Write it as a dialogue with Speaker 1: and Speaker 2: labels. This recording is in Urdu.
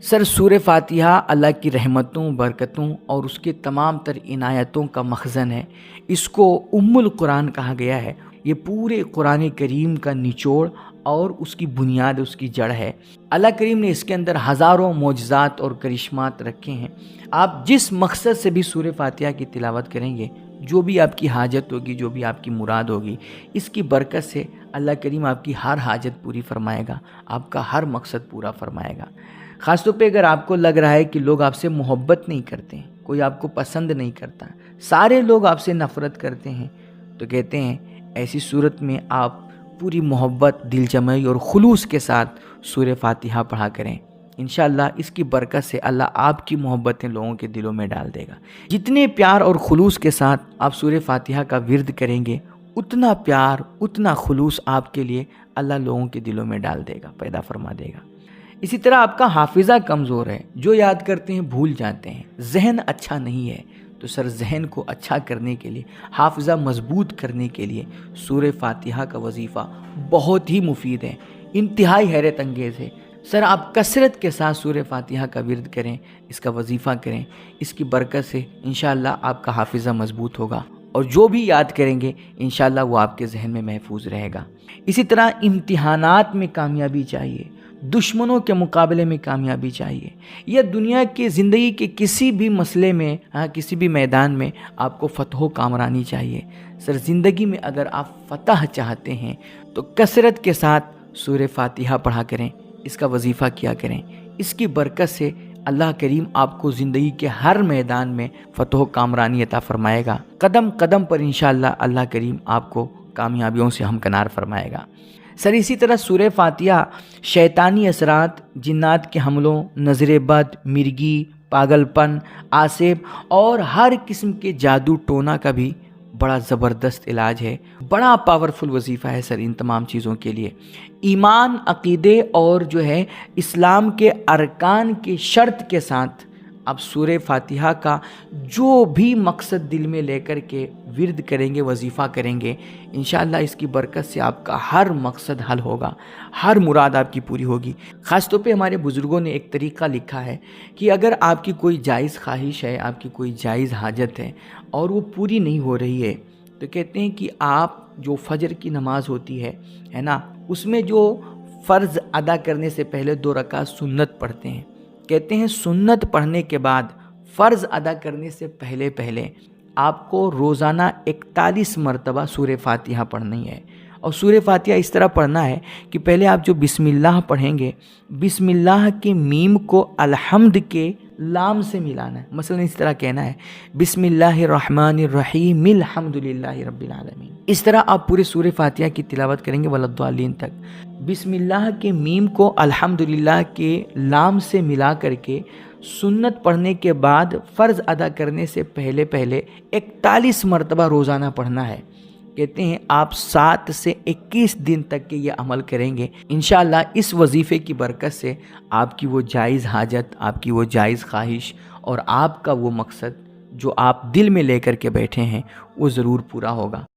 Speaker 1: سر سورہ فاتحہ اللہ کی رحمتوں، برکتوں اور اس کے تمام تر عنایتوں کا مخزن ہے۔ اس کو ام القرآن کہا گیا ہے۔ یہ پورے قرآن کریم کا نچوڑ اور اس کی بنیاد، اس کی جڑ ہے۔ اللہ کریم نے اس کے اندر ہزاروں معجزات اور کرشمات رکھے ہیں۔ آپ جس مقصد سے بھی سورہ فاتحہ کی تلاوت کریں گے، جو بھی آپ کی حاجت ہوگی، جو بھی آپ کی مراد ہوگی، اس کی برکت سے اللہ کریم آپ کی ہر حاجت پوری فرمائے گا، آپ کا ہر مقصد پورا فرمائے گا۔ خاص طور پہ اگر آپ کو لگ رہا ہے کہ لوگ آپ سے محبت نہیں کرتے ہیں، کوئی آپ کو پسند نہیں کرتا، سارے لوگ آپ سے نفرت کرتے ہیں، تو کہتے ہیں ایسی صورت میں آپ پوری محبت، دل جمعی اور خلوص کے ساتھ سورہ فاتحہ پڑھا کریں۔ انشاءاللہ اس کی برکت سے اللہ آپ کی محبتیں لوگوں کے دلوں میں ڈال دے گا۔ جتنے پیار اور خلوص کے ساتھ آپ سورہ فاتحہ کا ورد کریں گے، اتنا پیار، اتنا خلوص آپ کے لیے اللہ لوگوں کے دلوں میں ڈال دے گا، پیدا فرما دے گا۔ اسی طرح آپ کا حافظہ کمزور ہے، جو یاد کرتے ہیں بھول جاتے ہیں، ذہن اچھا نہیں ہے، تو سر ذہن کو اچھا کرنے کے لیے، حافظہ مضبوط کرنے کے لیے سورہ فاتحہ کا وظیفہ بہت ہی مفید ہے، انتہائی حیرت انگیز ہے۔ سر آپ کثرت کے ساتھ سورہ فاتحہ کا ورد کریں، اس کا وظیفہ کریں، اس کی برکت سے انشاءاللہ آپ کا حافظہ مضبوط ہوگا، اور جو بھی یاد کریں گے انشاءاللہ وہ آپ کے ذہن میں محفوظ رہے گا۔ اسی طرح امتحانات میں کامیابی چاہیے، دشمنوں کے مقابلے میں کامیابی چاہیے، یا دنیا کی زندگی کے کسی بھی مسئلے میں، کسی بھی میدان میں آپ کو فتح و کامرانی چاہیے۔ سر زندگی میں اگر آپ فتح چاہتے ہیں تو کثرت کے ساتھ سورہ فاتحہ پڑھا کریں، اس کا وظیفہ کیا کریں، اس کی برکت سے اللہ کریم آپ کو زندگی کے ہر میدان میں فتح و کامرانی عطا فرمائے گا۔ قدم قدم پر انشاءاللہ اللہ کریم آپ کو کامیابیوں سے ہمکنار فرمائے گا۔ سر اسی طرح سورہ فاتحہ شیطانی اثرات، جنات کے حملوں، نظر بد، مرگی، پاگل پن، آسیب اور ہر قسم کے جادو ٹونا کا بھی بڑا زبردست علاج ہے، بڑا پاورفل وظیفہ ہے سر ان تمام چیزوں کے لیے۔ ایمان، عقیدے اور جو ہے اسلام کے ارکان کی شرط کے ساتھ آپ سورہ فاتحہ کا جو بھی مقصد دل میں لے کر کے ورد کریں گے، وظیفہ کریں گے، انشاءاللہ اس کی برکت سے آپ کا ہر مقصد حل ہوگا، ہر مراد آپ کی پوری ہوگی۔ خاص طور پہ ہمارے بزرگوں نے ایک طریقہ لکھا ہے کہ اگر آپ کی کوئی جائز خواہش ہے، آپ کی کوئی جائز حاجت ہے اور وہ پوری نہیں ہو رہی ہے، تو کہتے ہیں کہ آپ جو فجر کی نماز ہوتی ہے نا، اس میں جو فرض ادا کرنے سے پہلے 2 رکعت سنت پڑھتے ہیں، کہتے ہیں سنت پڑھنے کے بعد فرض ادا کرنے سے پہلے آپ کو روزانہ 41 مرتبہ سورہ فاتحہ پڑھنی ہے۔ اور سورہ فاتحہ اس طرح پڑھنا ہے کہ پہلے آپ جو بسم اللہ پڑھیں گے، بسم اللہ کے میم کو الحمد کے لام سے ملانا ہے۔ مثلا اس طرح کہنا ہے بسم اللہ الرحمن الرحیم الحمد للہ رب العالمین۔ اس طرح آپ پورے سورہ فاتحہ کی تلاوت کریں گے ولضالین تک۔ بسم اللہ کے میم کو الحمدللہ کے لام سے ملا کر کے سنت پڑھنے کے بعد فرض ادا کرنے سے پہلے 41 مرتبہ روزانہ پڑھنا ہے۔ کہتے ہیں آپ 7 سے 21 دن تک کے یہ عمل کریں گے، انشاءاللہ اس وظیفے کی برکت سے آپ کی وہ جائز حاجت، آپ کی وہ جائز خواہش اور آپ کا وہ مقصد جو آپ دل میں لے کر کے بیٹھے ہیں، وہ ضرور پورا ہوگا۔